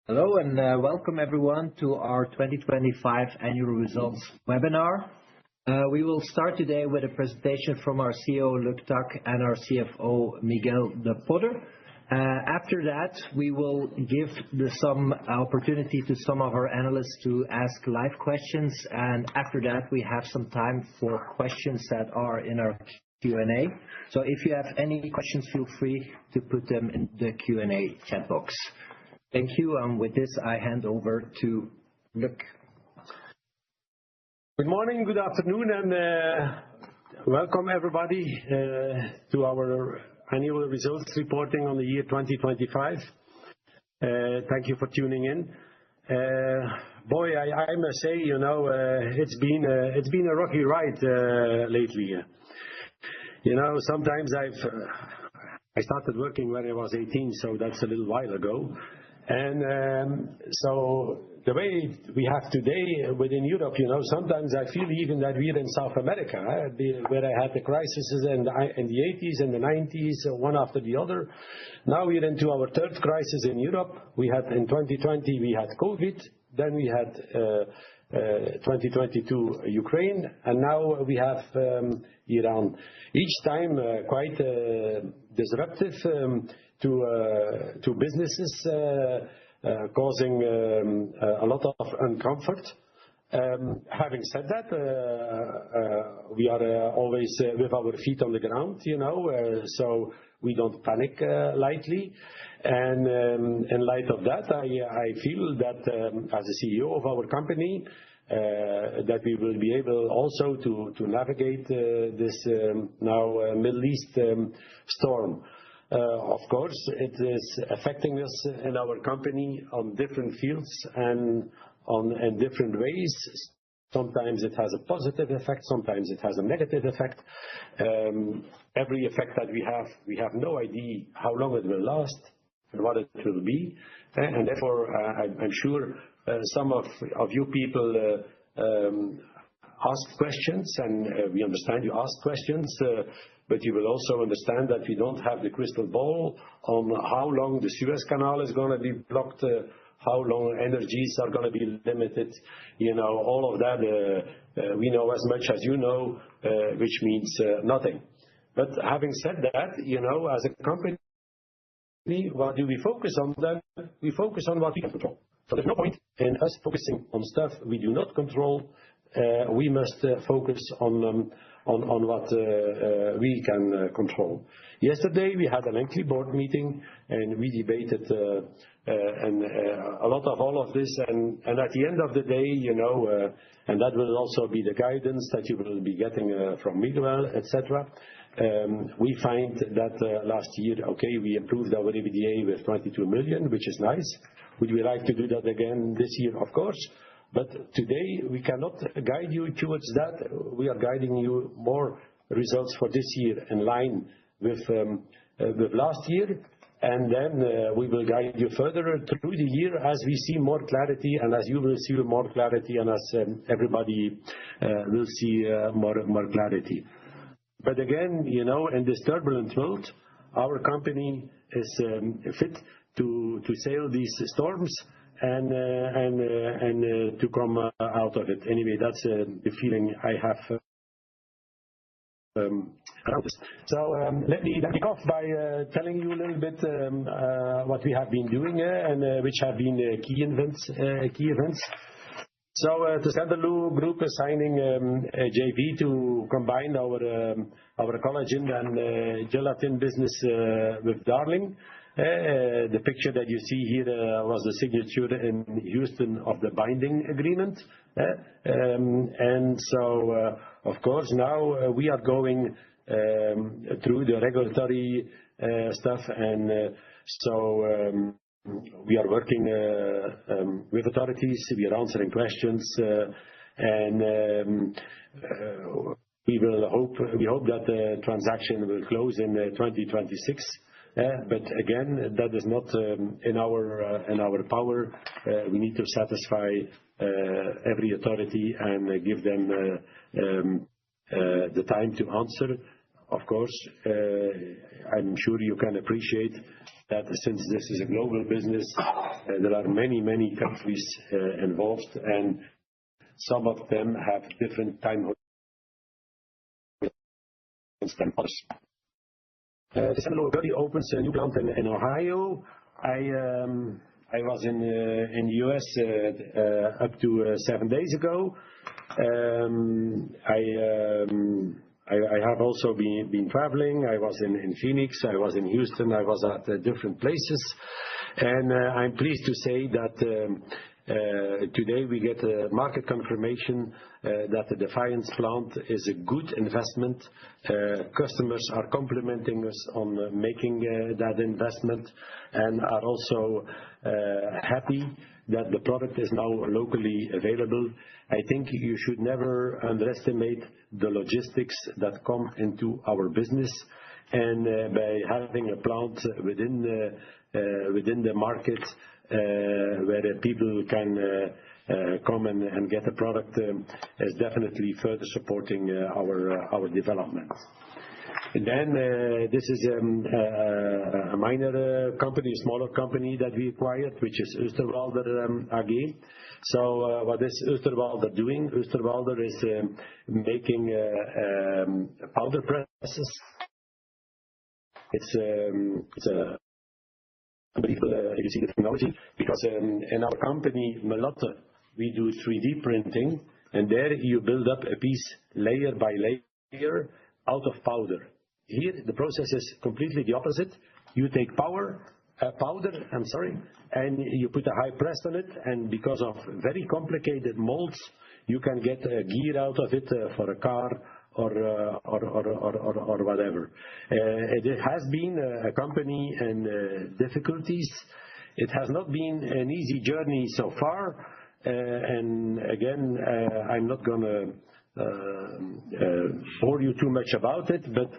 Hello and welcome everyone to our 2025 annual results webinar. We will start today with a presentation from our CEO, Luc Tack, and our CFO, Miguel de Potter. After that, we will give some opportunity to some of our analysts to ask live questions, and after that, we have some time for questions that are in our Q&A. So if you have any questions, feel free to put them in the Q&A chat box. Thank you. With this, I hand over to Luc. Good morning, good afternoon, and welcome everybody to our annual results reporting on the year 2025. Thank you for tuning in. I must say, it's been a rocky ride lately. Sometimes I started working when I was 18, so that's a little while ago. And so the way we have today within Europe, sometimes I feel even that we're in South America, where I had the crises in the 80s and the 90s, one after the other. Now we're into our third crisis in Europe. We had in 2020, we had COVID, then we had 2022 Ukraine, and now we have Iran. Each time quite disruptive to businesses, causing a lot of uncomfort. Having said that, we are always with our feet on the ground, so we don't panic lightly. And in light of that, I feel that as a CEO of our company, that we will be able also to navigate this now Middle East storm. Of course, it is affecting us in our company on different fields and in different ways. Sometimes it has a positive effect, sometimes it has a negative effect. Every effect that we have no idea how long it will last and what it will be. And therefore, I'm sure some of you people ask questions, and we understand you ask questions, but you will also understand that we don't have the crystal ball on how long the Suez Canal is going to be blocked, how long energies are going to be limited. All of that, we know as much as you know, which means nothing. But having said that, as a company, what do we focus on then? We focus on what we can control. So there's no point in us focusing on stuff we do not control. We must focus on what we can control. Yesterday we had a lengthy board meeting and we debated and a lot of all of this, and at the end of the day, and that will also be the guidance that you will be getting from Miguel, etc. We find that last year, we improved our EBITDA with 22 million, which is nice. Would we like to do that again this year? Of course. But today we cannot guide you towards that. We are guiding you more results for this year in line with last year. And then we will guide you further through the year as we see more clarity and as you will see more clarity and as everybody will see more clarity. But again, in this turbulent world, our company is fit to sail these storms and to come out of it. Anyway, that's the feeling I have around this. So let me kick off by telling you a little bit what we have been doing and which have been key events. So Tessenderlo Group is signing a JV to combine our collagen and gelatin business with Darling. The picture that you see here was the signature in Houston of the binding agreement. And so, of course, now we are going through the regulatory stuff, and so we are working with authorities, we are answering questions, and we hope that the transaction will close in 2026. But again, that is not in our power. We need to satisfy every authority and give them the time to answer. of course, I'm sure you can appreciate that since this is a global business, there are many countries involved, and some of them have different time horizons than others. Tessenderlo already opens a new plant in Ohio. I was in the US up to 7 days ago. I have also been traveling. I was in Phoenix, I was in Houston, I was at different places, and I'm pleased to say that today we get a market confirmation that the Defiance plant is a good investment. Customers are complimenting us on making that investment and are also happy that the product is now locally available. I think you should never underestimate the logistics that come into our business, and by having a plant within the market where people can come and get a product is definitely further supporting our development. And then this is a minor company, a smaller company that we acquired, which is Oosterwolder AG. So what is Oosterwolder doing? Oosterwolder is making powder presses. It's a unbelievable, you see the technology, because in our company, Melotte, we do 3D printing, and there you build up a piece layer by layer out of powder. Here, the process is completely the opposite. You take powder, and you put a high press on it, and because of very complicated molds, you can get a gear out of it for a car or whatever. It has been a company in difficulties. It has not been an easy journey so far, and again, I'm not going to bore you too much about it, but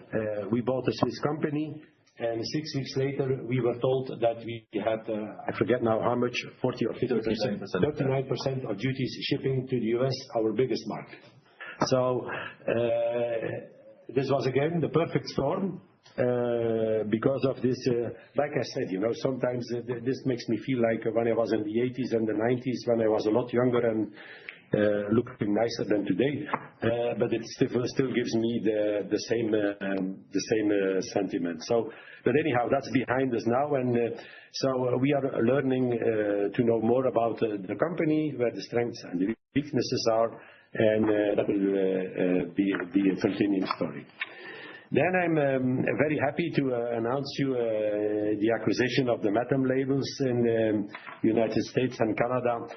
we bought a Swiss company, and 6 weeks later we were told that we had, I forget now how much, 40 or 50%, 39% of duties shipping to the US, our biggest market. So this was again the perfect storm because of this. Like I said, sometimes this makes me feel like when I was in the 80s and the 90s, when I was a lot younger and looking nicer than today, but it still gives me the same sentiment. So, but anyhow, that's behind us now, and so we are learning to know more about the company, where the strengths and the weaknesses are, and that will be a continuing story. Then I'm very happy to announce you the acquisition of the Metam labels in the United States and Canada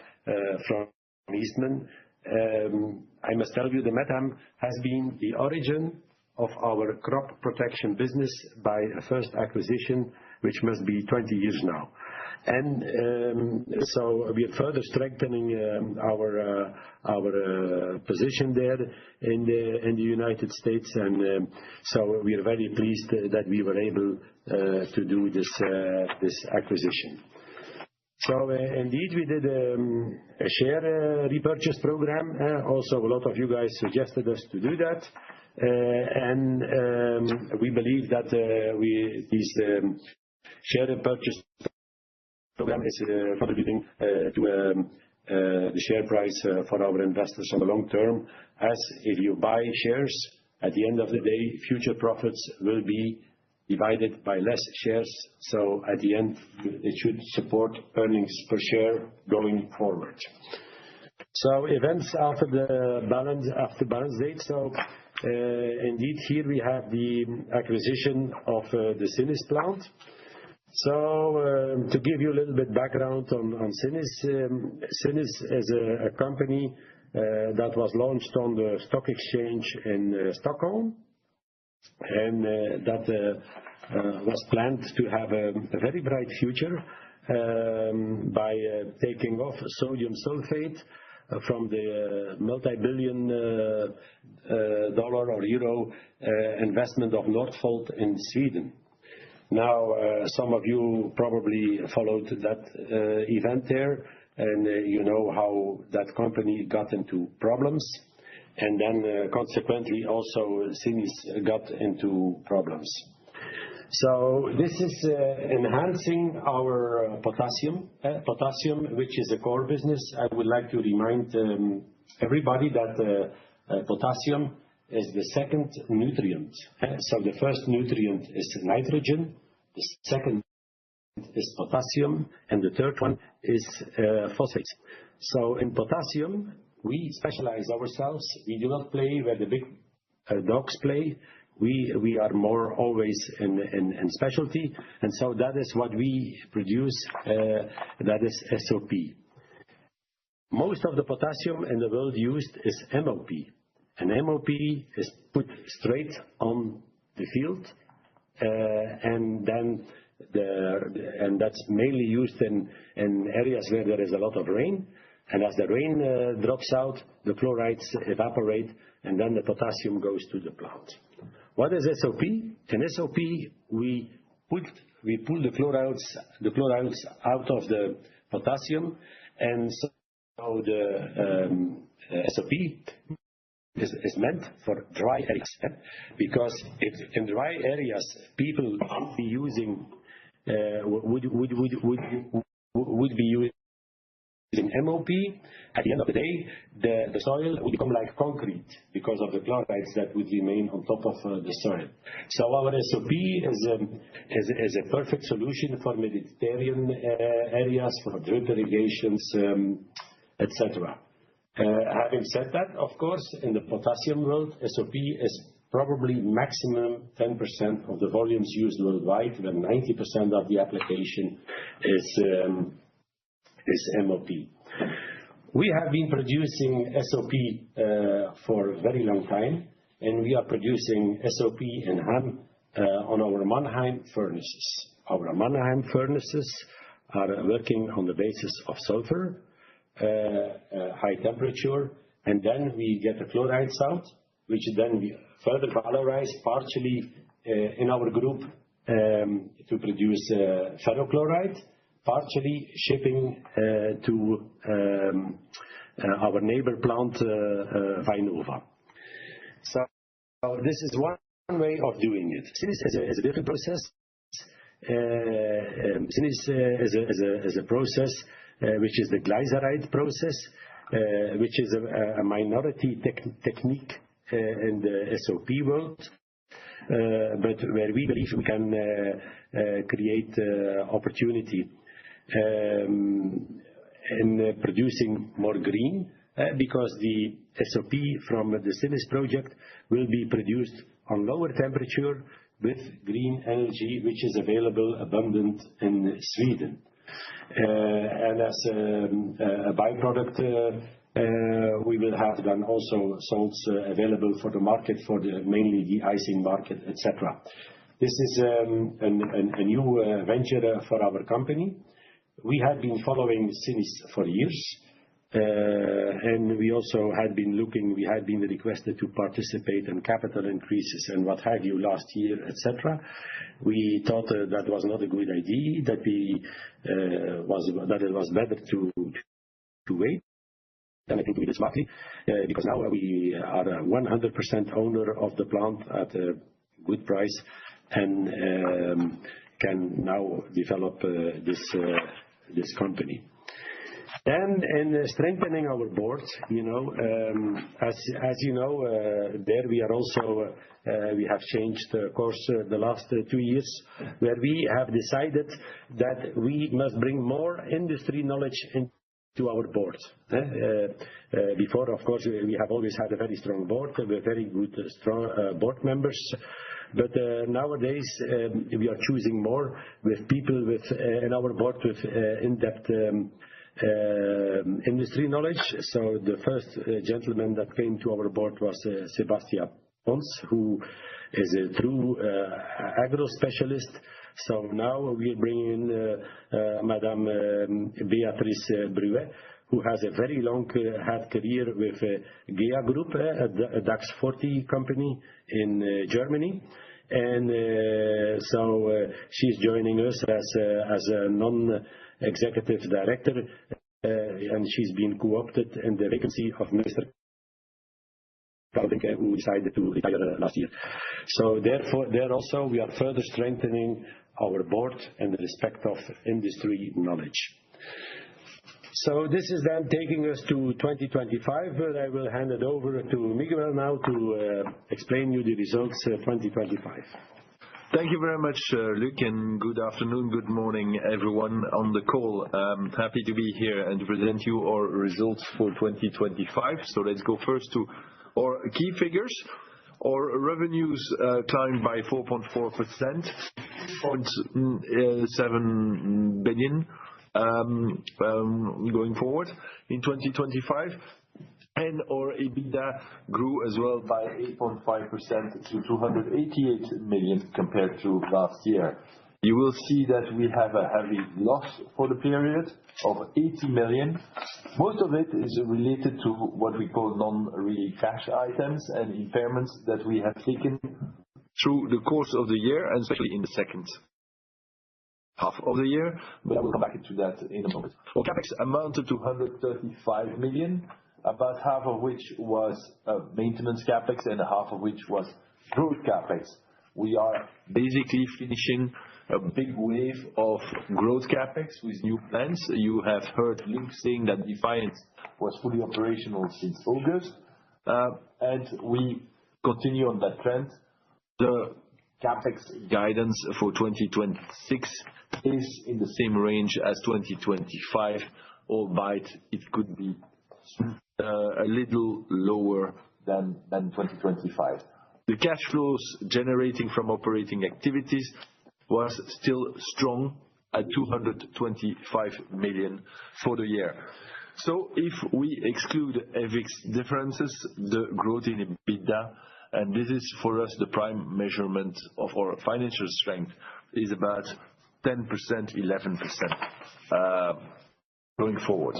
from Eastman. I must tell you, the Metam has been the origin of our crop protection business by a first acquisition, which must be 20 years now. And so we are further strengthening our position there in the United States, and so we are very pleased that we were able to do this acquisition. So indeed, we did a share repurchase program. Also, a lot of you guys suggested us to do that, and we believe that this share repurchase program is contributing to the share price for our investors on the long term. As if you buy shares, at the end of the day, future profits will be divided by less shares. So at the end, it should support earnings per share going forward. So events after the balance date. So indeed, here we have the acquisition of the Cinis plant. So to give you a little bit background on Cinis, Cinis is a company that was launched on the stock exchange in Stockholm, and that was planned to have a very bright future by taking off sodium sulfate from the multi-billion dollar or euro investment of Northvolt in Sweden. Now, some of you probably followed that event there, and you know how that company got into problems. and then consequently also Sinis got into problems. So this is enhancing our potassium, which is a core business. I would like to remind everybody that potassium is the second nutrient. So the first nutrient is nitrogen, the second is potassium, and the third one is phosphates. So in potassium, we specialize ourselves. We do not play where the big dogs play. We are more always in specialty, and so that is what we produce, that is SOP. Most of the potassium in the world used is MOP, and MOP is put straight on the field, and that's mainly used in areas where there is a lot of rain, and as the rain drops out, the chlorides evaporate, and then the potassium goes to the plant. What is SOP? In SOP, we pull the chlorides out of the potassium, and so the SOP is meant for dry areas, because if in dry areas people would be using MOP, at the end of the day, the soil would become like concrete because of the chlorides that would remain on top of the soil. So our SOP is a perfect solution for Mediterranean areas, for drip irrigations, etc. Having said that, of course, in the potassium world, SOP is probably maximum 10% of the volumes used worldwide, when 90% of the application is MOP. We have been producing SOP for a very long time, and we are producing SOP in Ham on our Mannheim furnaces. Our Mannheim furnaces are working on the basis of sulfur, high temperature, and then we get the chlorides out, which then we further valorize partially in our group to produce ferrochloride, partially shipping to our neighbor plant, Vainova. So this is one way of doing it. Sinis is a different process. Sinis is a process which is the glyceride process, which is a minority technique in the SOP world, but where we believe we can create opportunity in producing more green, because the SOP from the Sinis project will be produced on lower temperature with green energy, which is available abundant in Sweden. And as a byproduct, we will have then also salts available for the market, for mainly the icing market, etc. This is a new venture for our company. We have been following Sinis for years, and we also had been requested to participate in capital increases and what have you last year, etc. We thought that was not a good idea, that it was better to wait. And I think we did smartly, because now we are a 100% owner of the plant at a good price, and can now develop this company. Then in strengthening our board, as you know, there we are also we have changed course the last 2 years, where we have decided that we must bring more industry knowledge into our board. Before, of course, we have always had a very strong board with very good, strong board members. But nowadays we are choosing more with people in our board with in-depth industry knowledge. So the first gentleman that came to our board was Sebastian Pons, who is a true agro specialist. So now we bring in Madame Beatrice Bruet, who has a very long had career with GEA Group, a DAX 40 company in Germany. And so she's joining us as a non-executive director, and she's been co-opted in the vacancy of Minister who decided to retire last year. So therefore, there also we are further strengthening our board in the respect of industry knowledge. So this is then taking us to 2025, but I will hand it over to Miguel now to explain you the results 2025. Thank you very much, Luc, and good afternoon, good morning, everyone on the call. Happy to be here and to present you our results for 2025. So let's go first to our key figures. Our revenues climbed by 4.4%, 0.7 billion going forward in 2025. And our EBITDA grew as well by 8.5% to 288 million compared to last year. You will see that we have a heavy loss for the period of 80 million. Most of it is related to what we call non-really cash items and impairments that we have taken through the course of the year, and especially in the second half of the year. But I will come back to that in a moment. Our CapEx amounted to 135 million, about half of which was maintenance CapEx and half of which was growth CapEx. We are basically finishing a big wave of growth CapEx with new plants. You have heard Luc saying that Defiance was fully operational since August, and we continue on that trend. The CapEx guidance for 2026 is in the same range as 2025, albeit it could be a little lower than 2025. The cash flows generating from operating activities was still strong at 225 million for the year. So if we exclude FX differences, the growth in EBITDA, and this is for us the prime measurement of our financial strength, is about 10%, 11% going forward.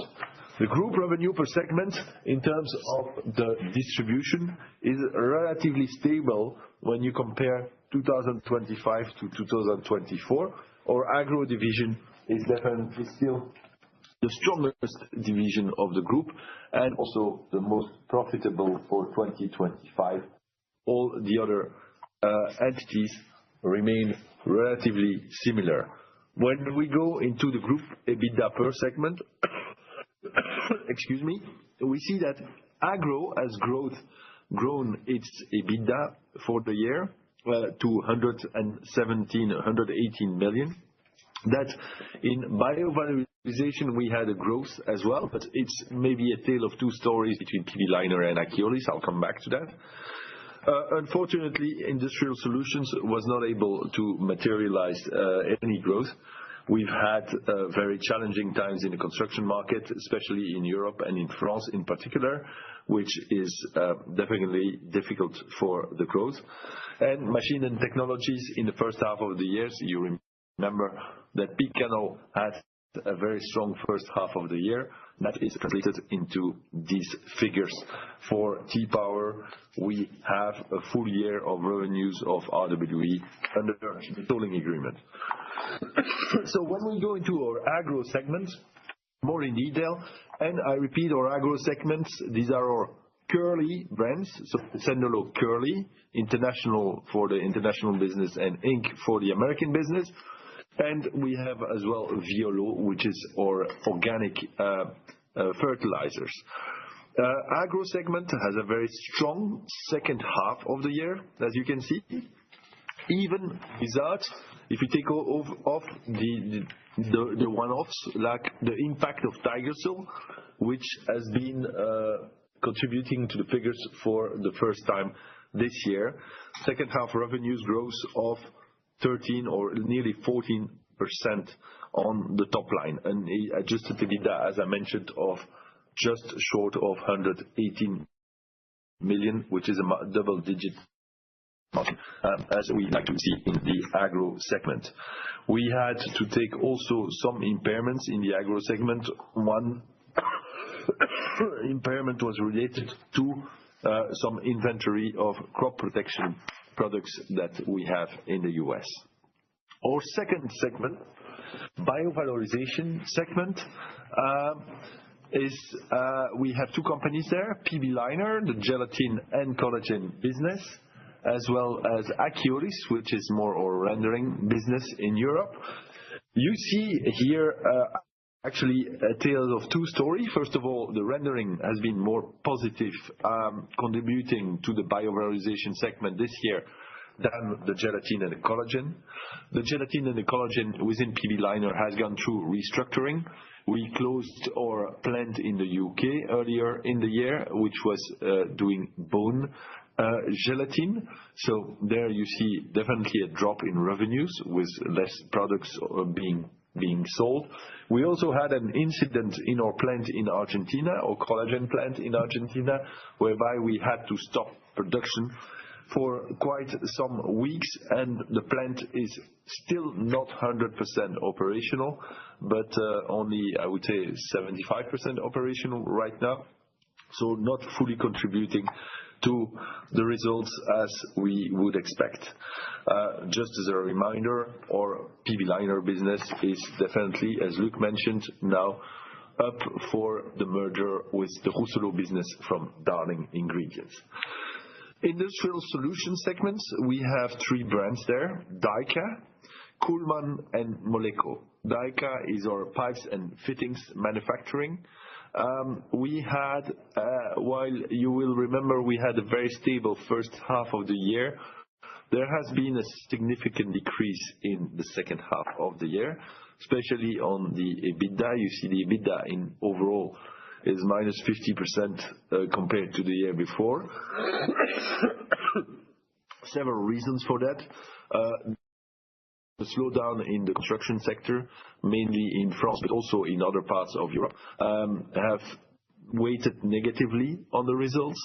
The group revenue per segment in terms of the distribution is relatively stable when you compare 2025 to 2024. Our agro division is definitely still the strongest division of the group and also the most profitable for 2025. All the other entities remain relatively similar. When we go into the group EBITDA per segment, excuse me, we see that agro has grown its EBITDA for the year to 118 million. That in biovalorization we had a growth as well, but it's maybe a tale of two stories between PV Liner and Akiolis. I'll come back to that. Unfortunately, industrial solutions was not able to materialize any growth. We've had very challenging times in the construction market, especially in Europe and in France in particular, which is definitely difficult for the growth. And machine and technologies in the first half of the year, so you remember that Picanol had a very strong first half of the year. That is translated into these figures. For T-Power, we have a full year of revenues of RWE under the tolling agreement. So when we go into our agro segment, more in detail, and I repeat our agro segments, these are our Curly brands, so Tessenderlo Curly, international for the international business and Inc. for the American business. And we have as well Violo, which is our organic fertilizers. Agro segment has a very strong second half of the year, as you can see. Even without, if you take off the one-offs, like the impact of Tigersul, which has been contributing to the figures for the first time this year. Second half revenues growth of 13 or nearly 14% on the top line, and adjusted EBITDA, as I mentioned, of just short of 118 million, which is a double-digit margin, as we like to see in the agro segment. We had to take also some impairments in the agro segment. One impairment was related to some inventory of crop protection products that we have in the US. Our second segment, biovalorization segment, is we have two companies there, PB Leiner, the gelatin and collagen business, as well as Akiolis, which is more our rendering business in Europe. You see here actually a tale of two stories. First of all, the rendering has been more positive, contributing to the biovalorization segment this year than the gelatin and the collagen. The gelatin and the collagen within PB Leiner has gone through restructuring. We closed our plant in the UK earlier in the year, which was doing bone gelatin. So there you see definitely a drop in revenues with less products being sold. We also had an incident in our plant in Argentina, our collagen plant in Argentina, whereby we had to stop production for quite some weeks, and the plant is still not 100% operational, but only, I would say, 75% operational right now. So not fully contributing to the results as we would expect. Just as a reminder, our PB Leiner business is definitely, as Luc mentioned, now up for the merger with the Rousselot business from Darling Ingredients. Industrial Solutions segments, we have three brands there: Dyka, Kuhlmann, and Moleco. Dyka is our pipes and fittings manufacturing. We had, while you will remember, we had a very stable first half of the year. There has been a significant decrease in the second half of the year, especially on the EBITDA. You see the EBITDA in overall is minus 50% compared to the year before. Several reasons for that. The slowdown in the construction sector, mainly in France, but also in other parts of Europe, have weighted negatively on the results.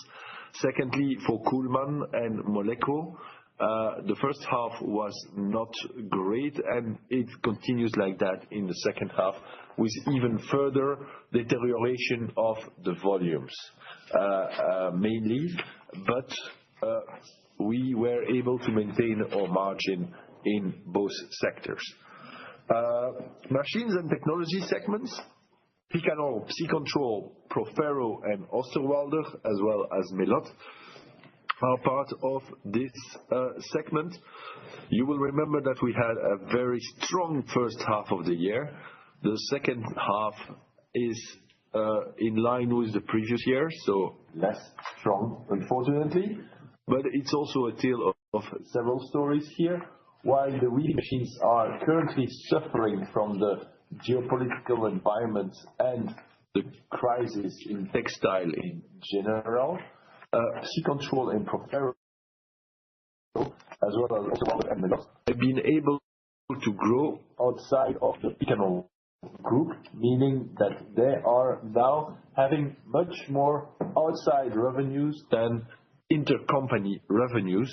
Secondly, for Kuhlmann and Moleco, the first half was not great, and it continues like that in the second half, with even further deterioration of the volumes, mainly. But we were able to maintain our margin in both sectors. Machines and technology segments, Picanol, Psicontrol, Profero, and Osterwalder, as well as Melot, are part of this segment. You will remember that we had a very strong first half of the year. The second half is in line with the previous year, so less strong, unfortunately. But it's also a tale of several stories here. While the weaving machines are currently suffering from the geopolitical environment and the crisis in textile in general, Psicontrol and Profero, as well as Osterwalder and Melot, have been able to grow outside of the Picanol group, meaning that they are now having much more outside revenues than intercompany revenues,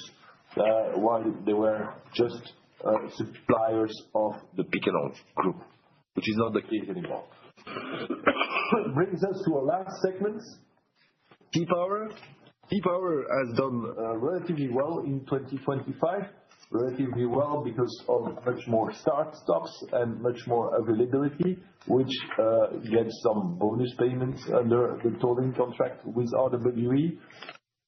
while they were just suppliers of the Picanol group, which is not the case anymore. Brings us to our last segment, T-Power. T-Power has done relatively well in 2025. Relatively well because of much more start-stops and much more availability, which gets some bonus payments under the tolling contract with RWE.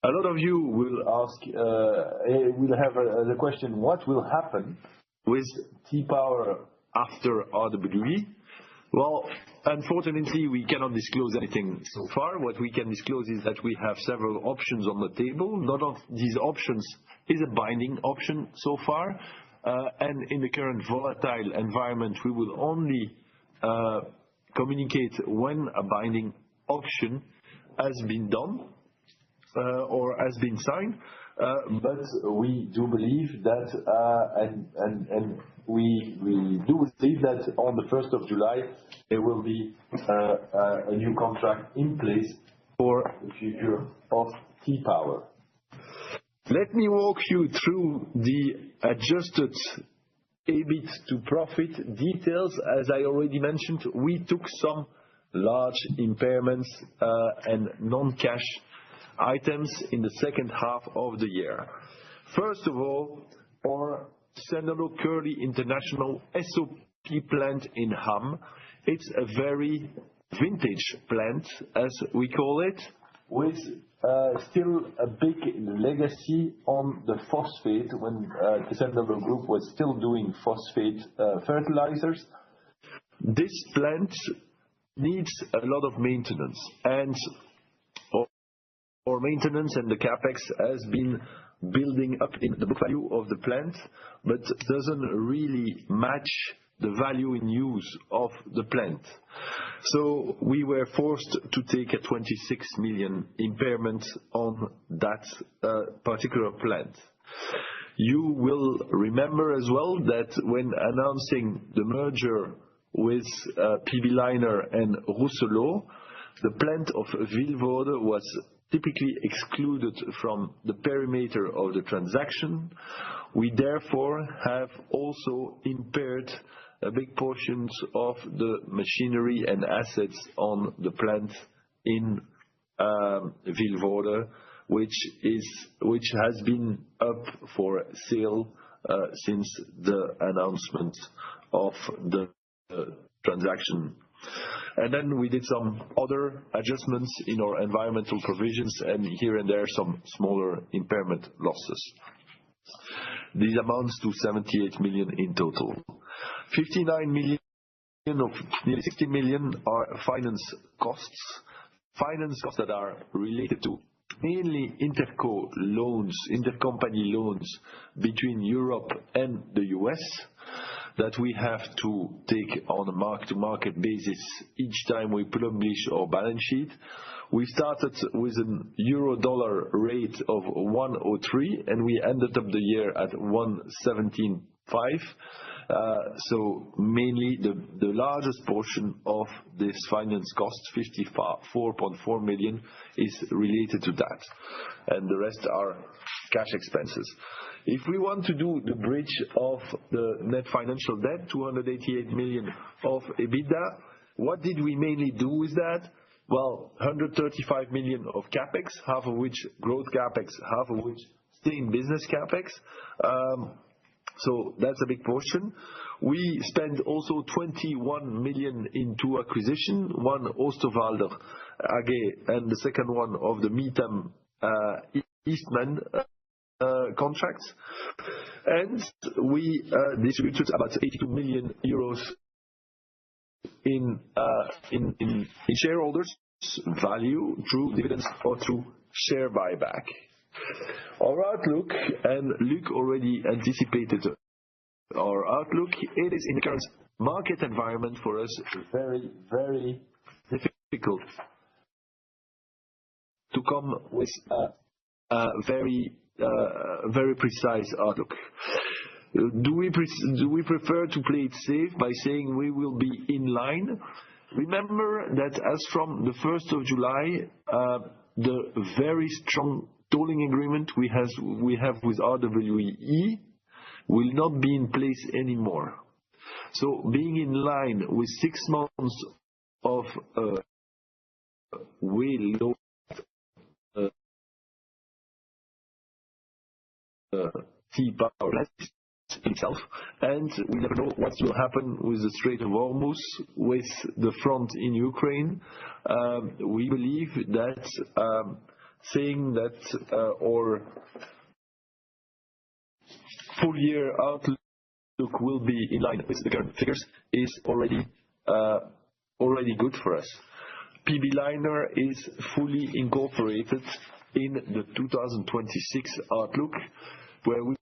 A lot of you will ask, will have the question, what will happen with T-Power after RWE? Well, unfortunately, we cannot disclose anything so far. What we can disclose is that we have several options on the table. None of these options is a binding option so far. And in the current volatile environment, we will only communicate when a binding option has been done or has been signed. But we do believe that, and we do believe that on the 1st of July, there will be a new contract in place for the future of T-Power. Let me walk you through the adjusted EBIT to profit details. As I already mentioned, we took some large impairments and non-cash items in the second half of the year. First of all, our Tessenderlo Curly International SOP plant in Ham. It's a very vintage plant, as we call it, with still a big legacy on the phosphate when Tessenderlo Group was still doing phosphate fertilizers. This plant needs a lot of maintenance, and our maintenance and the capex has been building up in the book value of the plant, but doesn't really match the value in use of the plant. So we were forced to take a 26 million impairment on that particular plant. You will remember as well that when announcing the merger with PB Leiner and Rousselot, the plant of Vilvoorde was typically excluded from the perimeter of the transaction. We therefore have also impaired a big portions of the machinery and assets on the plant in Vilvoorde, which has been up for sale since the announcement of the transaction. And then we did some other adjustments in our environmental provisions, and here and there some smaller impairment losses. These amounts to 78 million in total. 59 million of nearly 60 million are finance costs that are related to mainly intercompany loans between Europe and the US that we have to take on a mark-to-market basis each time we publish our balance sheet. We started with an euro-dollar rate of 1.03, and we ended up the year at 1.175. So mainly the largest portion of this finance cost, 54.4 million, is related to that, and the rest are cash expenses. If we want to do the bridge of the net financial debt, 288 million of EBITDA, what did we mainly do with that? Well, 135 million of capex, half of which growth capex, half of which stay in business capex. So that's a big portion. We spent also 21 million into acquisition, one Oosterwolder AG, and the second one of the Meetham Eastman contracts. And we distributed about 82 million euros in shareholders' value through dividends or through share buyback. Our outlook, and Luc already anticipated our outlook, it is in the current market environment for us very, very difficult to come with a very precise outlook. Do we prefer to play it safe by saying we will be in line? Remember that as from the 1st of July, the very strong tolling agreement we have with RWE will not be in place anymore. So being in line with 6 months of way low power plant itself, and we never know what will happen with the Strait of Hormuz, with the front in Ukraine. We believe that saying that our full year outlook will be in line with the current figures is already good for us. PB Leiner is fully incorporated in the 2026 outlook, where we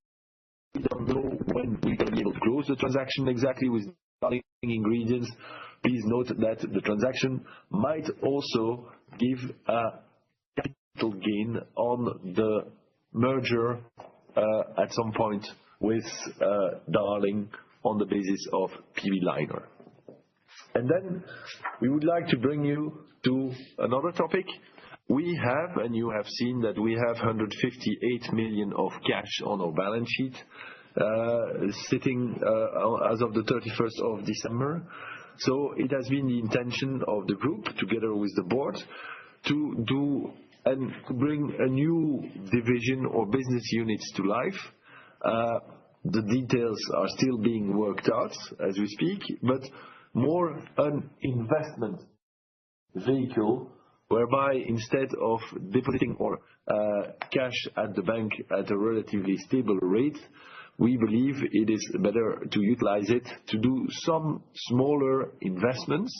don't know when we're going to be able to close the transaction exactly with starting ingredients. Please note that the transaction might also give a capital gain on the merger at some point with Darling on the basis of PB Leiner. And then we would like to bring you to another topic. We have, and you have seen that we have 158 million of cash on our balance sheet, sitting as of the 31st of December. So it has been the intention of the group, together with the board, to do and bring a new division or business units to life. The details are still being worked out as we speak, but more an investment vehicle whereby instead of depositing our cash at the bank at a relatively stable rate, we believe it is better to utilize it to do some smaller investments,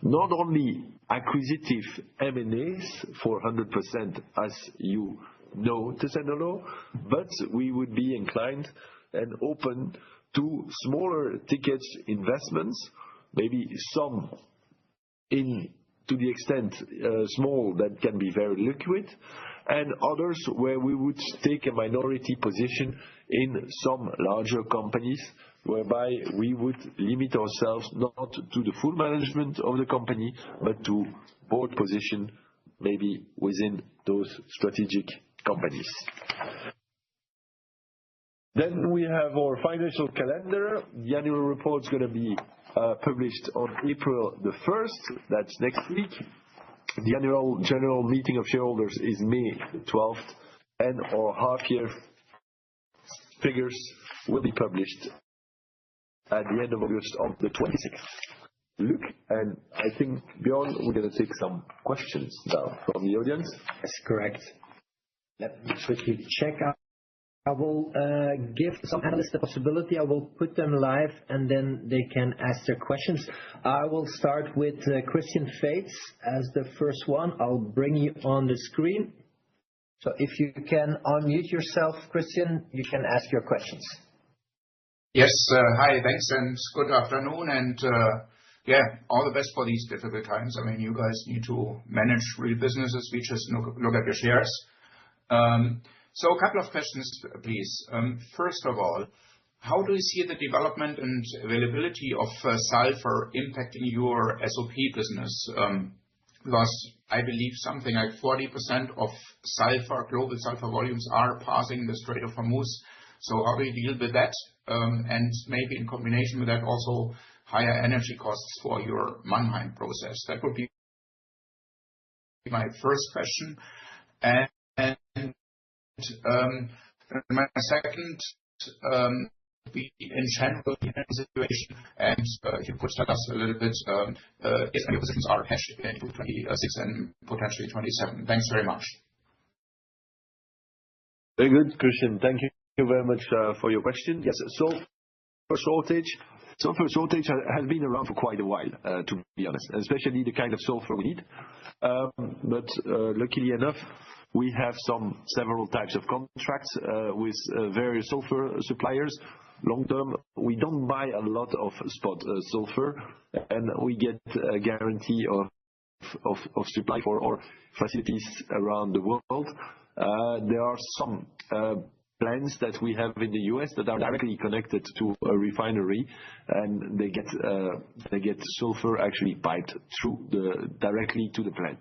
not only acquisitive M&As for 100% as you know Tessenderlo, but we would be inclined and open to smaller ticket investments, maybe some to the extent small that can be very liquid, and others where we would take a minority position in some larger companies, whereby we would limit ourselves not to the full management of the company, but to board position maybe within those strategic companies. Then we have our financial calendar. The annual report is going to be published on April the 1st. That's next week. The annual general meeting of shareholders is May 12th, and our half-year figures will be published at the end of August on the 26th. Luc, and I think, Bjorn, we're going to take some questions now from the audience. That's correct. Let me quickly check out. I will give some analysts the possibility. I will put them live, and then they can ask their questions. I will start with Christian Fates as the first one. I'll bring you on the screen. So if you can unmute yourself, Christian, you can ask your questions. Yes, hi, thanks, and good afternoon, and yeah, all the best for these difficult times. I mean, you guys need to manage real businesses. We just look at your shares. So a couple of questions, please. First of all, how do you see the development and availability of sulfur impacting your SOP business? Because I believe something like 40% of sulfur, global sulfur volumes are passing the Strait of Hormuz. So how do you deal with that? And maybe in combination with that, also higher energy costs for your Mannheim process. That would be my first question. And my second, in general, in a situation, and if you could tell us a little bit if any positions are hedged into 26 and potentially 27. Thanks very much. Very good, Christian. Thank you very much for your question. Yes, sulfur shortage has been around for quite a while, to be honest, especially the kind of sulfur we need. But luckily enough, we have several types of contracts with various sulfur suppliers. Long term, we don't buy a lot of spot sulfur, and we get a guarantee of supply for our facilities around the world. There are some plants that we have in the US that are directly connected to a refinery, and they get sulfur actually piped directly to the plant.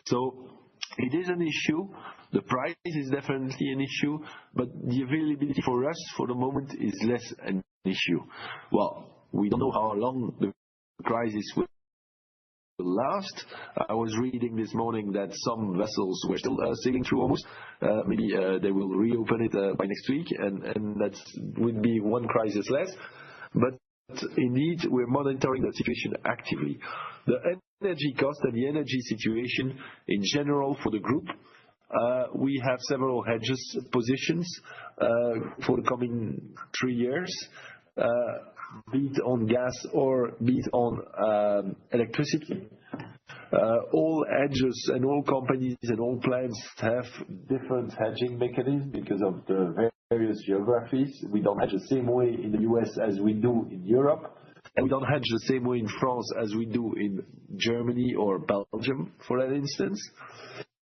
So it is an issue. The price is definitely an issue, but the availability for us for the moment is less an issue. Well, we don't know how long the crisis will last. I was reading this morning that some vessels were still sailing through almost. Maybe they will reopen it by next week, and that would be one crisis less. But indeed, we're monitoring the situation actively. The energy cost and the energy situation in general for the group, we have several hedges positions for the coming 3 years, be it on gas or be it on electricity. All hedges and all companies and all plants have different hedging mechanisms because of the various geographies. We don't hedge the same way in the US as we do in Europe, and we don't hedge the same way in France as we do in Germany or Belgium, for that instance.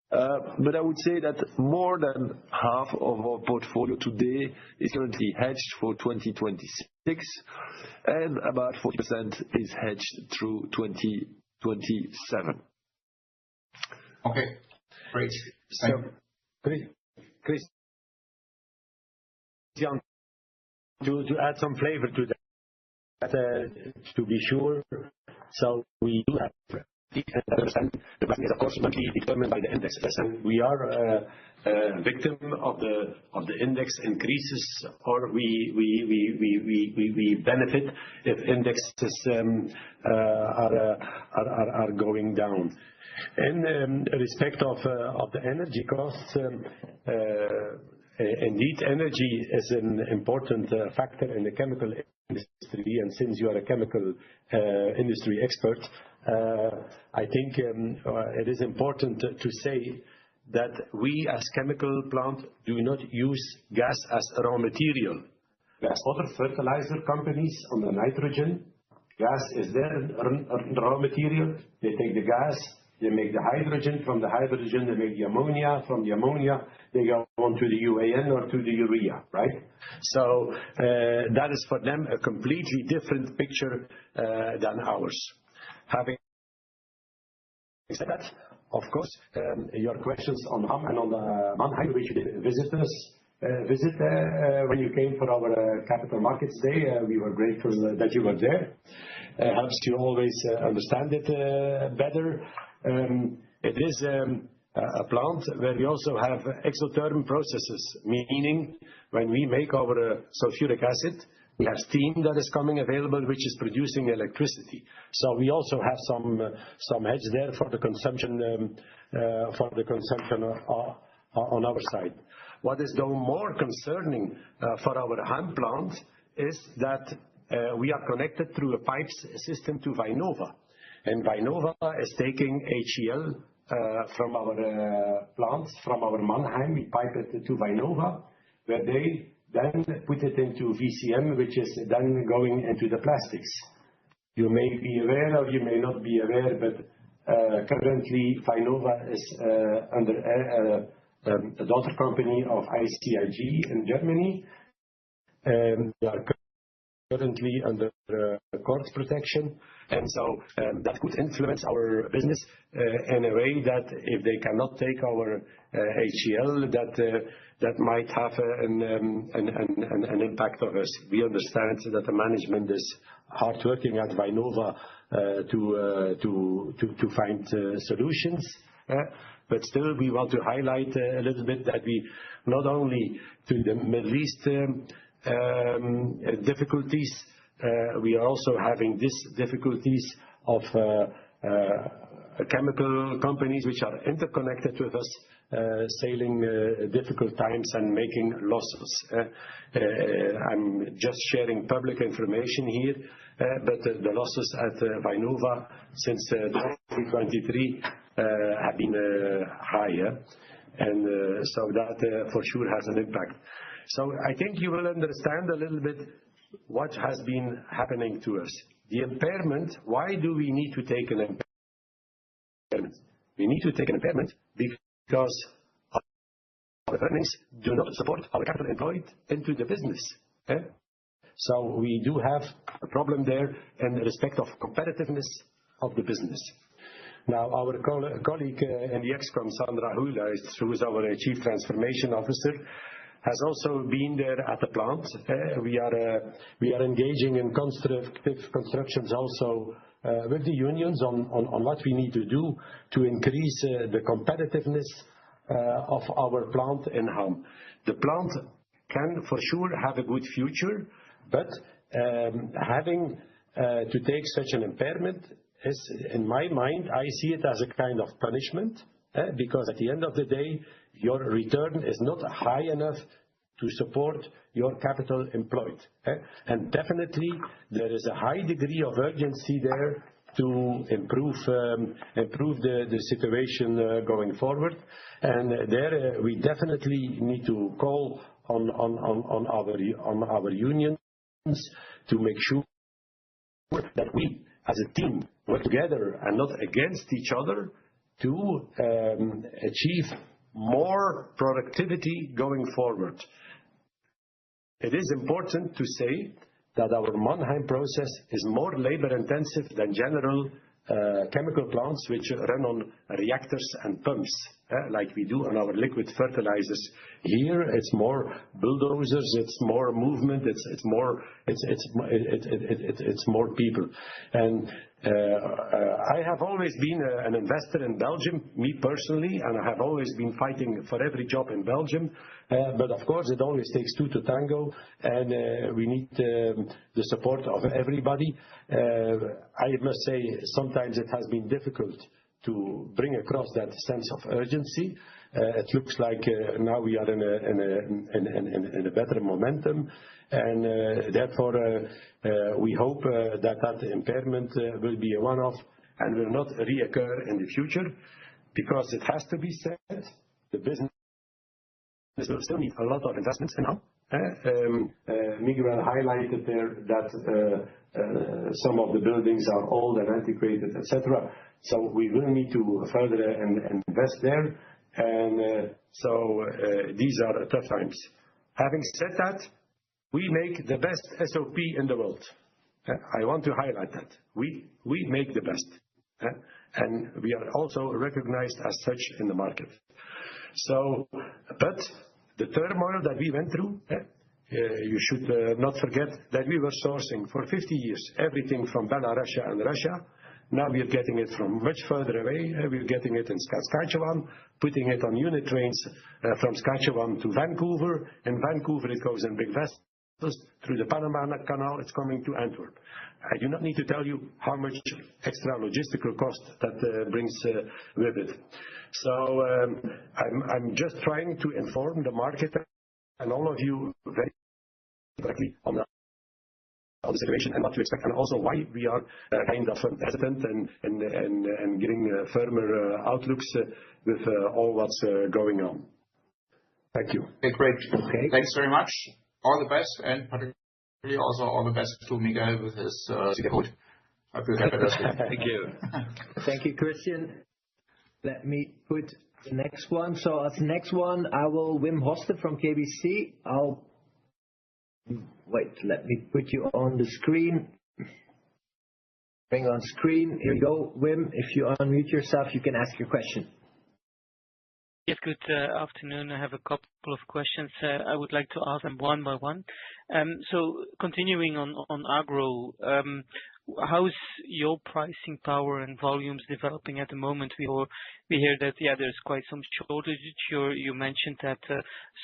But I would say that more than half of our portfolio today is currently hedged for 2026, and about 40% is hedged through 2027. Okay, great. So, Christian, to add some flavor to that, to be sure, so we do have understand the pricing is of course monthly determined by the index. And we are a victim of the index increases, or we benefit if indexes are going down. In respect of the energy costs, indeed, energy is an important factor in the chemical industry, and since you are a chemical industry expert, I think it is important to say that we as chemical plant do not use gas as a raw material. As other fertilizer companies on the nitrogen, gas is their raw material. They take the gas, they make the hydrogen. From the hydrogen, they make the ammonia. From the ammonia, they go on to the UAN or to the urea, right? So that is for them a completely different picture than ours. Having said that, of course, your questions on Ham and on Mannheim, which visitors visit when you came for our Capital Markets Day, we were grateful that you were there. Helps you always understand it better. It is a plant where we also have exotherm processes, meaning when we make our sulfuric acid, we have steam that is coming available, which is producing electricity. So we also have some hedge there for the consumption on our side. What is though more concerning for our Ham plant is that we are connected through a pipes system to Vynova, and Vynova is taking HCl from our plants, from our Mannheim. We pipe it to Vynova, where they then put it into VCM, which is then going into the plastics. You may be aware or you may not be aware, but currently Vynova is under a daughter company of ICIG in Germany. They are currently under court protection, and so that could influence our business in a way that if they cannot take our HCl, that might have an impact on us. We understand that the management is hard working at Vynova to find solutions. But still, we want to highlight a little bit that we not only to the Middle East difficulties, we are also having these difficulties of chemical companies which are interconnected with us, sailing difficult times and making losses. I'm just sharing public information here, but the losses at Vynova since 2023 have been higher, and so that for sure has an impact. So I think you will understand a little bit what has been happening to us. The impairment, why do we need to take an impairment? We need to take an impairment because our earnings do not support our capital employed into the business. So we do have a problem there in respect of competitiveness of the business. Now, our colleague in the ExCom, Sandra Hula, who is our Chief Transformation Officer, has also been there at the plant. We are engaging in constructive constructions also with the unions on what we need to do to increase the competitiveness of our plant in Ham. The plant can for sure have a good future, but having to take such an impairment is, in my mind, I see it as a kind of punishment, because at the end of the day, your return is not high enough to support your capital employed. And definitely there is a high degree of urgency there to improve the situation going forward. And there we definitely need to call on our unions to make sure that we as a team work together and not against each other to achieve more productivity going forward. It is important to say that our Mannheim process is more labor intensive than general chemical plants which run on reactors and pumps. like we do on our liquid fertilizers. Here, it's more bulldozers, it's more movement, it's more people. And I have always been an investor in Belgium, me personally, and I have always been fighting for every job in Belgium. But of course, it always takes two to tango, and we need the support of everybody. I must say, sometimes it has been difficult to bring across that sense of urgency. It looks like now we are in a better momentum, and therefore we hope that impairment will be a one-off and will not reoccur in the future, because it has to be said, the business will still need a lot of investments now. Miguel highlighted there that some of the buildings are old and antiquated, etc. So we will need to further invest there. And so these are tough times. Having said that, we make the best SOP in the world. I want to highlight that. We make the best. And we are also recognized as such in the market. So, but the turmoil that we went through, you should not forget that we were sourcing for 50 years everything from Belarus and Russia. Now we are getting it from much further away. We're getting it in Saskatchewan, putting it on unit trains from Saskatchewan to Vancouver. In Vancouver, it goes in big vessels through the Panama Canal. It's coming to Antwerp. I do not need to tell you how much extra logistical cost that brings with it. So I'm just trying to inform the market and all of you very correctly on the situation and what to expect, and also why we are kind of hesitant and getting firmer outlooks with all what's going on. Thank you. Okay, great. Okay. Thanks very much. All the best, and particularly also all the best to Miguel with his code. I feel happy to Thank you. Thank you, Christian. Let me put the next one. So as next one, I will Wim Hoste from KBC. Wait, let me put you on the screen. Bring on screen. Here you go, Wim. If you unmute yourself, you can ask your question. Yes, good afternoon. I have a couple of questions. I would like to ask them one by one. So continuing on agro, how's your pricing power and volumes developing at the moment? We hear that, there's quite some shortage. You mentioned that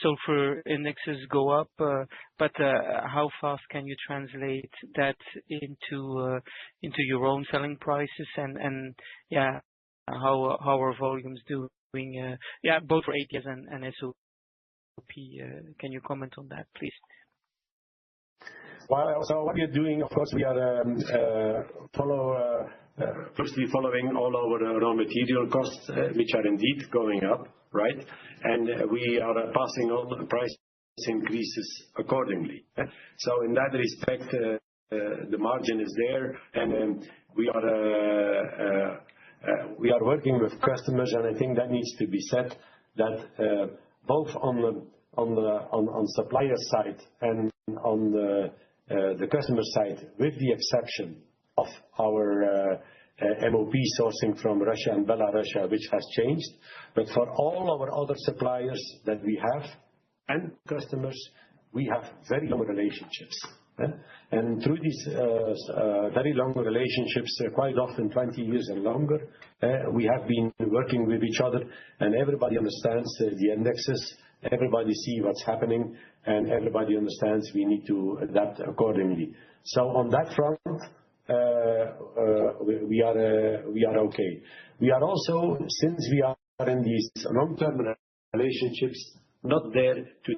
sulfur indexes go up, but how fast can you translate that into your own selling prices? And how are volumes doing? Both for ATS and SOP. Can you comment on that, please? Well, so what we are doing, of course, we are closely following all our raw material costs, which are indeed going up, right? And we are passing on price increases accordingly. So in that respect, the margin is there, and we are working with customers, and I think that needs to be said that both on supplier side and on the customer side, with the exception of our MOP sourcing from Russia and Belarus, which has changed, but for all our other suppliers that we have and customers, we have very long relationships. And through these very long relationships, quite often 20 years and longer, we have been working with each other, and everybody understands the indexes, everybody see what's happening, and everybody understands we need to adapt accordingly. So on that front, we are okay. We are also, since we are in these long-term relationships, not there to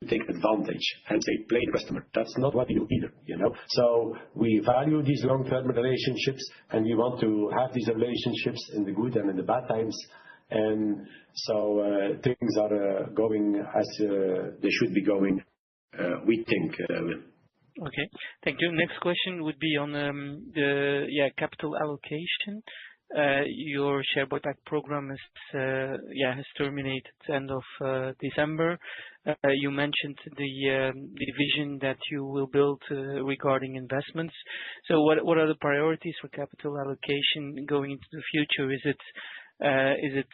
take advantage and say, play the customer. That's not what we do either, you know. So we value these long-term relationships, and we want to have these relationships in the good and in the bad times. And so things are going as they should be going, we think. Okay, thank you. Next question would be on the capital allocation. Your share buyback program has terminated at the end of December. You mentioned the division that you will build regarding investments. So what are the priorities for capital allocation going into the future? Is it Is it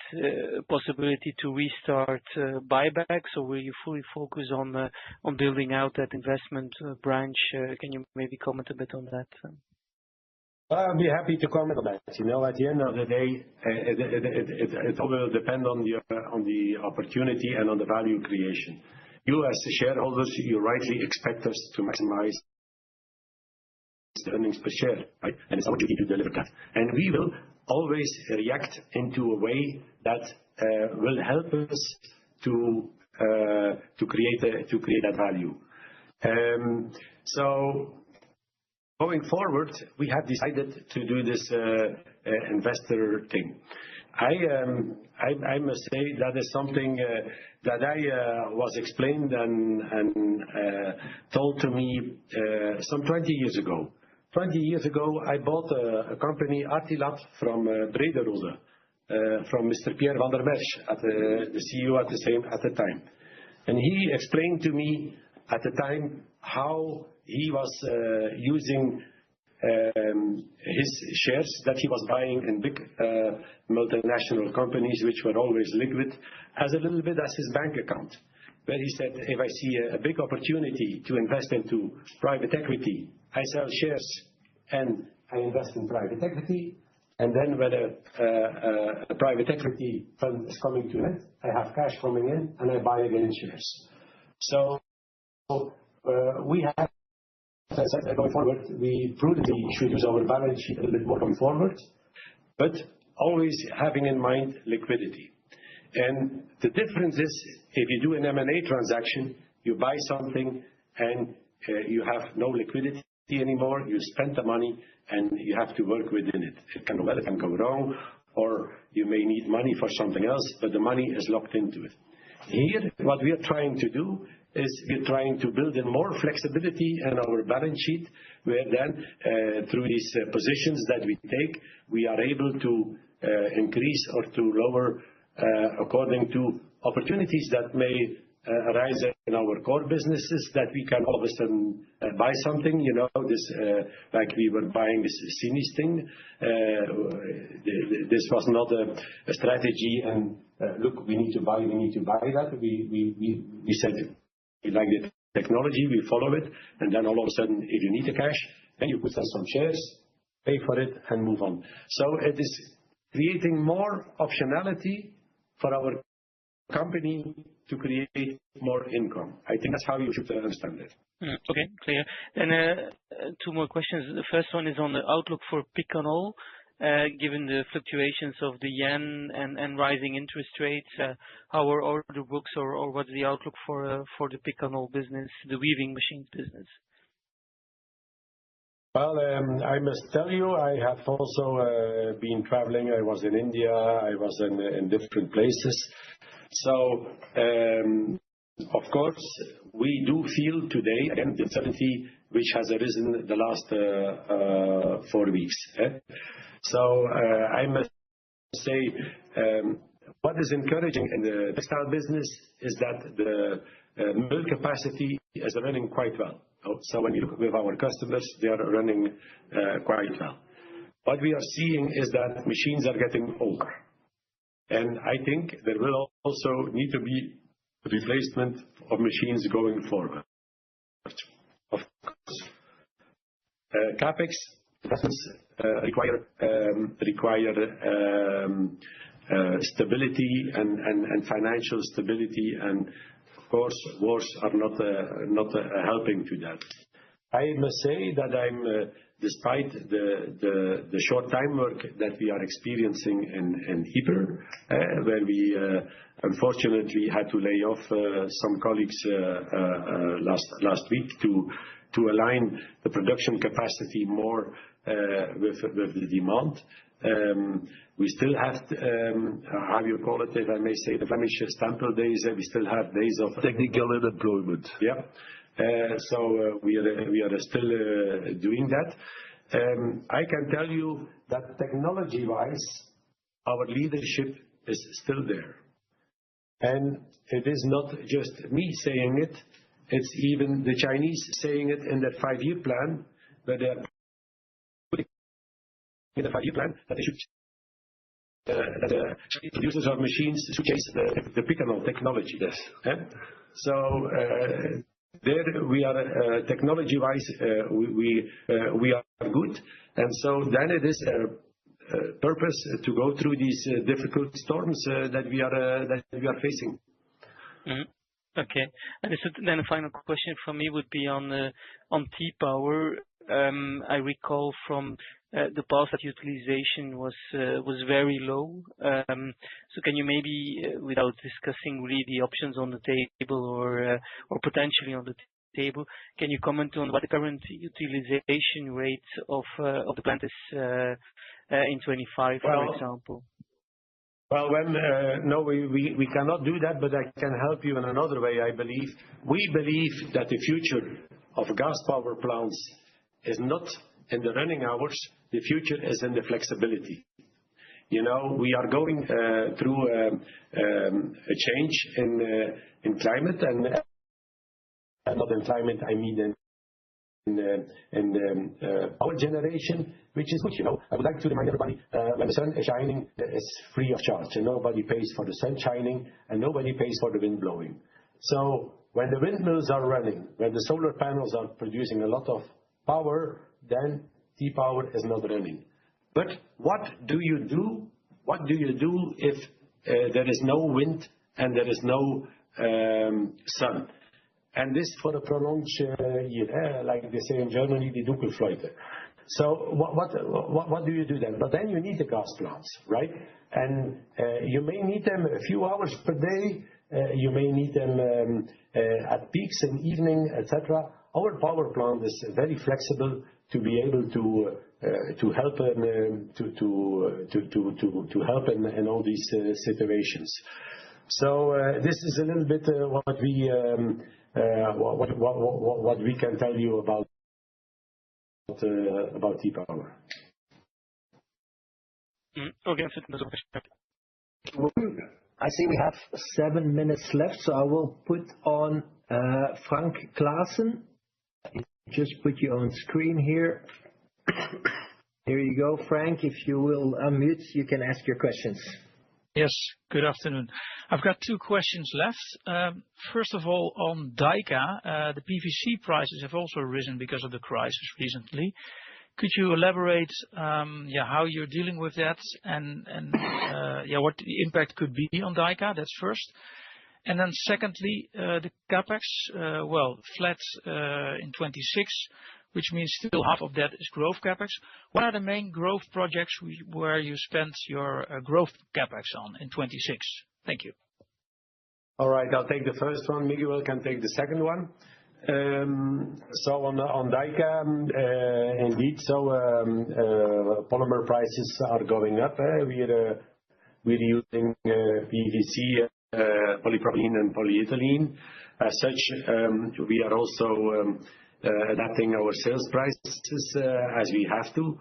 a possibility to restart buybacks, or will you fully focus on building out that investment branch? Can you maybe comment a bit on that? I'll be happy to comment on that. At the end of the day, it all will depend on the opportunity and on the value creation. You, as the shareholders, you rightly expect us to maximize the earnings per share, right? And it's our duty to deliver that. And we will always react into a way that will help us to create that value. So going forward, we have decided to do this investor thing. I must say that is something that I was explained and told to me some 20 years ago. 20 years ago, I bought a company, Artilat, from Brederode, from Mr. Pierre van der Merch, the CEO at the time. And he explained to me at the time how he was using his shares that he was buying in big multinational companies, which were always liquid, as a little bit as his bank account. Where he said, if I see a big opportunity to invest into private equity, I sell shares and I invest in private equity. And then when a private equity fund is coming to it, I have cash coming in and I buy again shares. So we have, as I said, going forward, we prudently should use our balance sheet a little bit more going forward, but always having in mind liquidity. And the difference is, if you do an M&A transaction, you buy something and you have no liquidity anymore, you spend the money and you have to work within it. It can go well, it can go wrong, or you may need money for something else, but the money is locked into it. Here, what we are trying to do is we're trying to build in more flexibility in our balance sheet, where then through these positions that we take, we are able to increase or to lower according to opportunities that may arise in our core businesses, that we can all of a sudden buy something, this like we were buying this Sinis thing. This was not a strategy and look, we need to buy that. We said we like the technology, we follow it, and then all of a sudden, if you need the cash, then you put some shares, pay for it, and move on. So it is creating more optionality for our company to create more income. I think that's how you should understand it. Okay, clear. Then two more questions. The first one is on the outlook for Picanol. Given the fluctuations of the yen and rising interest rates, how are order books or what's the outlook for the Picanol business, the weaving machines business? Well, I must tell you, I have also been traveling. I was in India, I was in different places. So, of course, we do feel today, again, the uncertainty which has arisen the last 4 weeks. So I must say, what is encouraging in the textile business is that the mill capacity is running quite well. So when you look with our customers, they are running quite well. What we are seeing is that machines are getting older. And I think there will also need to be replacement of machines going forward. Of course, CapEx require stability and financial stability, and of course wars are not helping to that. I must say that I'm despite the short time work that we are experiencing in Ypres, where we unfortunately had to lay off some colleagues last week to align the production capacity more with the demand. We still have, how you call it, if I may say, the Flemish stample days. We still have days of technical unemployment. Yeah. So we are still doing that. I can tell you that technology-wise, our leadership is still there. And it is not just me saying it, it's even the Chinese saying it in their 5-year plan, where they are putting in the 5-year plan that they should producers of machines showcase the Picanol technology. Yes. So there we are technology-wise, we are good, and so then it is purpose to go through these difficult storms that we are facing. Okay. And then a final question from me would be on T-Power. I recall from the past that utilization was very low. So can you maybe, without discussing really the options on the table or potentially on the table, can you comment on what the current utilization rate of the plant is in 25, for example? Well, no, we cannot do that, but I can help you in another way, I believe. We believe that the future of gas power plants is not in the running hours. The future is in the flexibility. You know, we are going through a change in climate, and not in climate, I mean in power generation, which is good. You know, I would like to remind everybody, when the sun is shining, it's free of charge, and nobody pays for the sun shining, and nobody pays for the wind blowing. So when the windmills are running, when the solar panels are producing a lot of power, then T-Power is not running. But what do you do? What do you do if there is no wind and there is no sun? And this for a prolonged year, like they say in Germany, die Dunkelflaute. So what do you do then? But then you need the gas plants, right? And you may need them a few hours per day. You may need them at peaks in evening, etc. Our power plant is very flexible to be able to help to help in all these situations. So this is a little bit what we can tell you about T-Power. Okay. I see we have 7 minutes left, so I will put on Frank Klaassen. Just put you on screen here. Here you go, Frank. If you will unmute, you can ask your questions. Yes, good afternoon. I've got 2 questions left. First of all, on DYKA, the PVC prices have also risen because of the crisis recently. Could you elaborate, how you're dealing with that and what the impact could be on DYKA? That's first. And then secondly, the CapEx, flat in 26, which means still half of that is growth CapEx. What are the main growth projects where you spent your growth CapEx on in 26? Thank you. All right, I'll take the first one. Miguel can take the second one. So on DYKA, indeed, polymer prices are going up. We're using PVC, polypropylene and polyethylene. As such, we are also adapting our sales prices as we have to.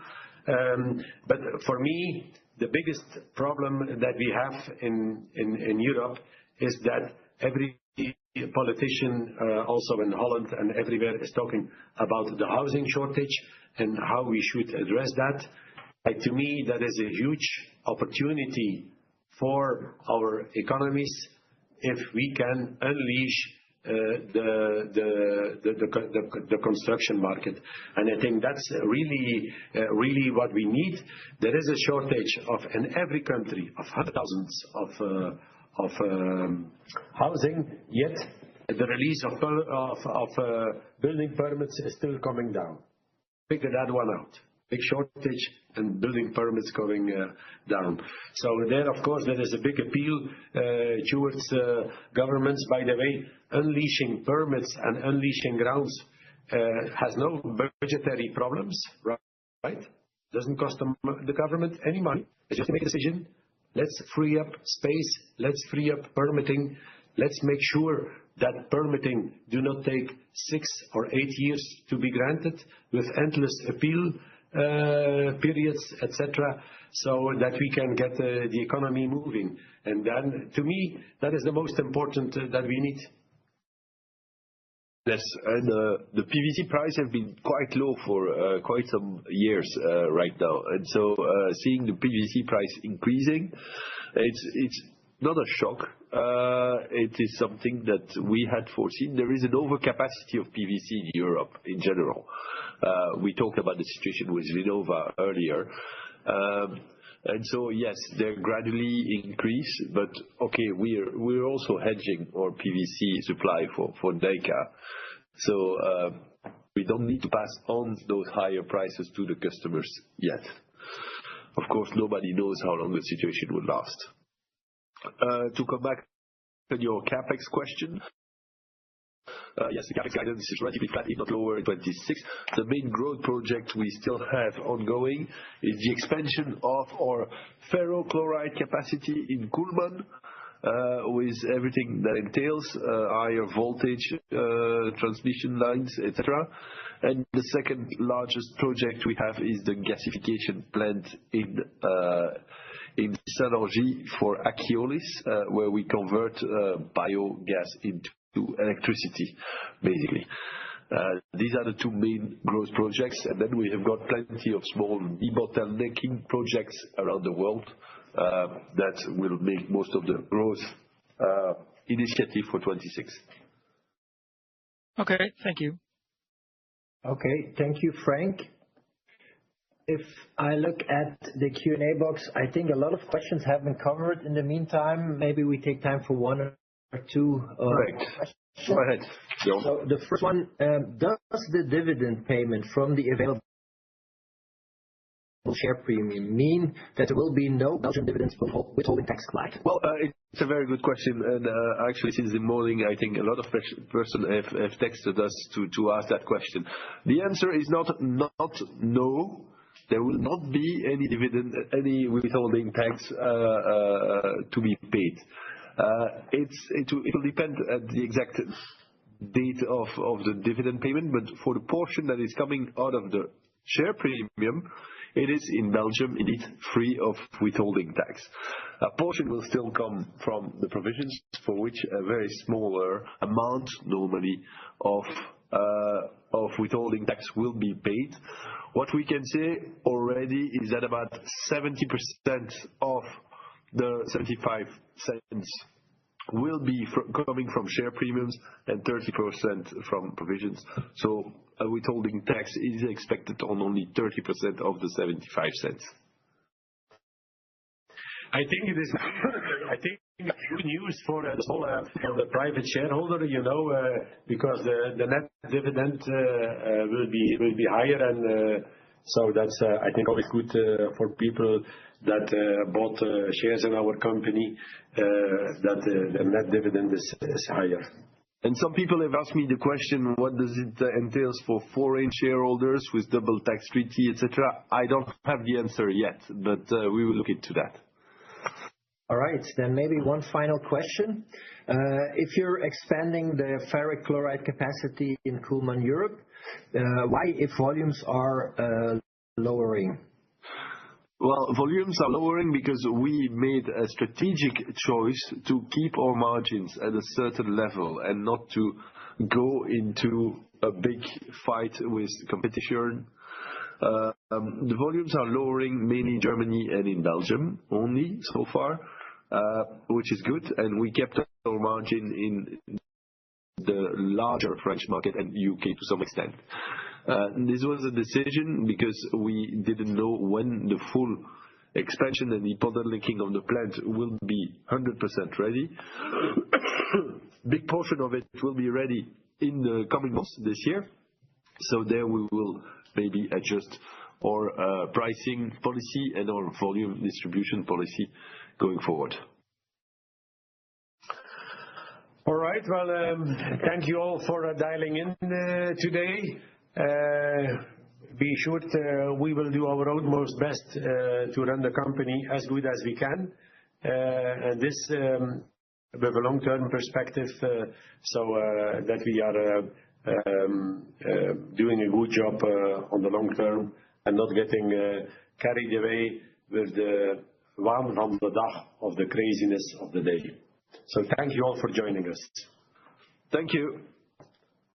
But for me, the biggest problem that we have in Europe is that every politician, also in Holland and everywhere, is talking about the housing shortage and how we should address that. Like, to me, that is a huge opportunity for our economies if we can unleash the construction market. And I think that's really what we need. There is a shortage in every country of hundreds of thousands of housing, yet the release of building permits is still coming down. Figure that one out. Big shortage and building permits going down. So there, of course, there is a big appeal towards governments. By the way, unleashing permits and unleashing grounds has no budgetary problems, right? Doesn't cost the government any money. It's just to make a decision. Let's free up space. Let's free up permitting. Let's make sure that permitting do not take 6 or 8 years to be granted with endless appeal periods, etc., so that we can get the economy moving. And then, to me, that is the most important that we need. Yes, and the PVC price have been quite low for quite some years right now, and so seeing the PVC price increasing, it's not a shock. It is something that we had foreseen. There is an overcapacity of PVC in Europe in general. We talked about the situation with Vinova earlier. And so, yes, they gradually increase, but okay, we're also hedging our PVC supply for Dijka. So we don't need to pass on those higher prices to the customers yet. Of course, nobody knows how long the situation will last. To come back to your CapEx question, yes, the CapEx guidance is relatively flat, if not lower in 26. The main growth project we still have ongoing is the expansion of our ferrochloride capacity in Kuhlmann, with everything that entails higher voltage transmission lines, etc. And the second largest project we have is the gasification plant in Saint-Langy for Akiolis, where we convert biogas into electricity, basically. These are the two main growth projects, and then we have got plenty of small debottlenecking projects around the world that will make most of the growth initiative for 26. Okay, thank you. Okay, thank you, Frank. If I look at the Q&A box, I think a lot of questions have been covered in the meantime. Maybe we take time for one or two questions. Go ahead. So the first one, does the dividend payment from the available share premium mean that there will be no Belgian dividends withholding tax applied? Well, it's a very good question, and actually since the morning I think a lot of persons have texted us to ask that question. The answer is not no. There will not be any dividend, any withholding tax to be paid. It will depend at the exact date of the dividend payment, but for the portion that is coming out of the share premium, it is in Belgium indeed free of withholding tax. A portion will still come from the provisions, for which a very smaller amount normally of withholding tax will be paid. What we can say already is that about 70% of the 75 cents will be coming from share premiums and 30% from provisions. So a withholding tax is expected on only 30% of the 75 cents. I think it is. I think good news for the private shareholder, because the net dividend will be higher, and so that's I think always good for people that bought shares in our company, that the net dividend is higher. And some people have asked me the question, what does it entail for foreign shareholders with double tax treaty, etc.? I don't have the answer yet, but we will look into that. All right, then maybe one final question. If you're expanding the ferric chloride capacity in Kuhlmann, Europe, why, if volumes are lowering? Well, volumes are lowering because we made a strategic choice to keep our margins at a certain level and not to go into a big fight with competition. The volumes are lowering mainly in Germany and in Belgium only so far, which is good, and we kept our margin in the larger French market and UK to some extent. This was a decision because we didn't know when the full expansion and the bottlenecking of the plant will be 100% ready. Big portion of it will be ready in the coming months this year, so there we will maybe adjust our pricing policy and our volume distribution policy going forward. All right, well, thank you all for dialing in today. Be sure we will do our utmost best to run the company as good as we can, and this with a long-term perspective, so that we are doing a good job on the long term and not getting carried away with the waan van de dag of the craziness of the day. So thank you all for joining us. Thank you.